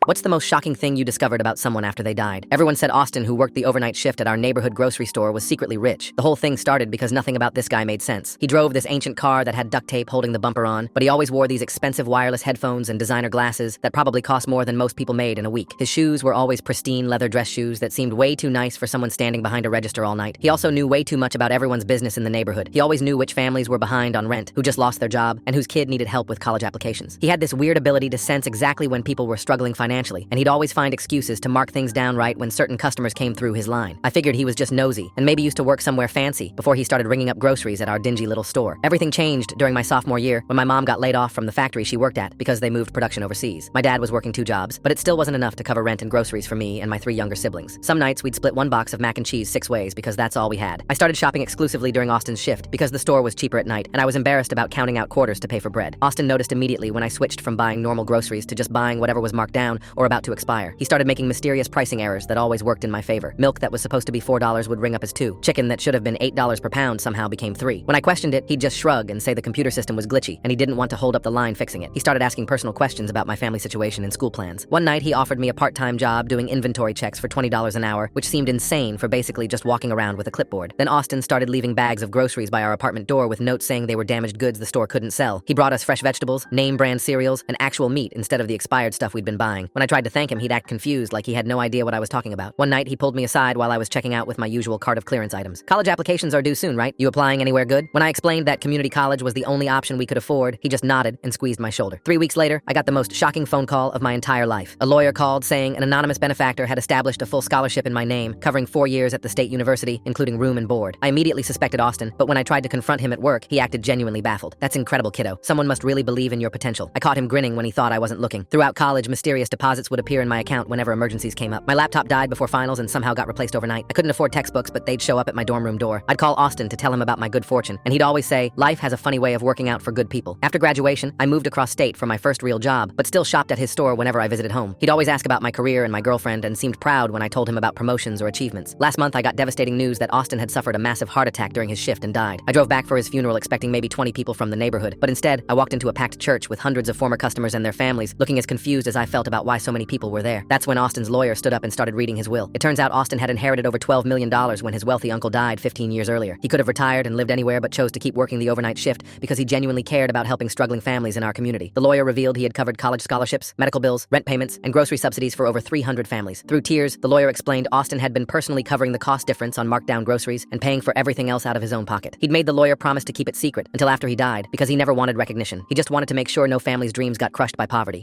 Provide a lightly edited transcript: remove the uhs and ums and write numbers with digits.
What's the most shocking thing you discovered about someone after they died? Everyone said Austin, who worked the overnight shift at our neighborhood grocery store, was secretly rich. The whole thing started because nothing about this guy made sense. He drove this ancient car that had duct tape holding the bumper on, but he always wore these expensive wireless headphones and designer glasses that probably cost more than most people made in a week. His shoes were always pristine leather dress shoes that seemed way too nice for someone standing behind a register all night. He also knew way too much about everyone's business in the neighborhood. He always knew which families were behind on rent, who just lost their job, and whose kid needed help with college applications. He had this weird ability to sense exactly when people were struggling financially, and he'd always find excuses to mark things down right when certain customers came through his line. I figured he was just nosy, and maybe used to work somewhere fancy before he started ringing up groceries at our dingy little store. Everything changed during my sophomore year when my mom got laid off from the factory she worked at because they moved production overseas. My dad was working 2 jobs, but it still wasn't enough to cover rent and groceries for me and my 3 younger siblings. Some nights we'd split 1 box of mac and cheese 6 ways because that's all we had. I started shopping exclusively during Austin's shift because the store was cheaper at night, and I was embarrassed about counting out quarters to pay for bread. Austin noticed immediately when I switched from buying normal groceries to just buying whatever was marked down or about to expire. He started making mysterious pricing errors that always worked in my favor. Milk that was supposed to be $4 would ring up as $2. Chicken that should have been $8 per pound somehow became $3. When I questioned it, he'd just shrug and say the computer system was glitchy and he didn't want to hold up the line fixing it. He started asking personal questions about my family situation and school plans. One night he offered me a part-time job doing inventory checks for $20 an hour, which seemed insane for basically just walking around with a clipboard. Then Austin started leaving bags of groceries by our apartment door with notes saying they were damaged goods the store couldn't sell. He brought us fresh vegetables, name brand cereals, and actual meat instead of the expired stuff we'd been buying. When I tried to thank him, he'd act confused like he had no idea what I was talking about. One night he pulled me aside while I was checking out with my usual cart of clearance items. "College applications are due soon, right? You applying anywhere good?" When I explained that community college was the only option we could afford, he just nodded and squeezed my shoulder. 3 weeks later, I got the most shocking phone call of my entire life. A lawyer called saying an anonymous benefactor had established a full scholarship in my name, covering 4 years at the state university, including room and board. I immediately suspected Austin, but when I tried to confront him at work, he acted genuinely baffled. "That's incredible, kiddo. Someone must really believe in your potential." I caught him grinning when he thought I wasn't looking. Throughout college, mysterious deposits would appear in my account whenever emergencies came up. My laptop died before finals and somehow got replaced overnight. I couldn't afford textbooks, but they'd show up at my dorm room door. I'd call Austin to tell him about my good fortune, and he'd always say, "Life has a funny way of working out for good people." After graduation, I moved across state for my first real job, but still shopped at his store whenever I visited home. He'd always ask about my career and my girlfriend and seemed proud when I told him about promotions or achievements. Last month, I got devastating news that Austin had suffered a massive heart attack during his shift and died. I drove back for his funeral expecting maybe 20 people from the neighborhood, but instead, I walked into a packed church with hundreds of former customers and their families, looking as confused as I felt about why so many people were there. That's when Austin's lawyer stood up and started reading his will. It turns out Austin had inherited over $12 million when his wealthy uncle died 15 years earlier. He could have retired and lived anywhere but chose to keep working the overnight shift because he genuinely cared about helping struggling families in our community. The lawyer revealed he had covered college scholarships, medical bills, rent payments, and grocery subsidies for over 300 families. Through tears, the lawyer explained Austin had been personally covering the cost difference on marked down groceries and paying for everything else out of his own pocket. He'd made the lawyer promise to keep it secret until after he died because he never wanted recognition. He just wanted to make sure no family's dreams got crushed by poverty.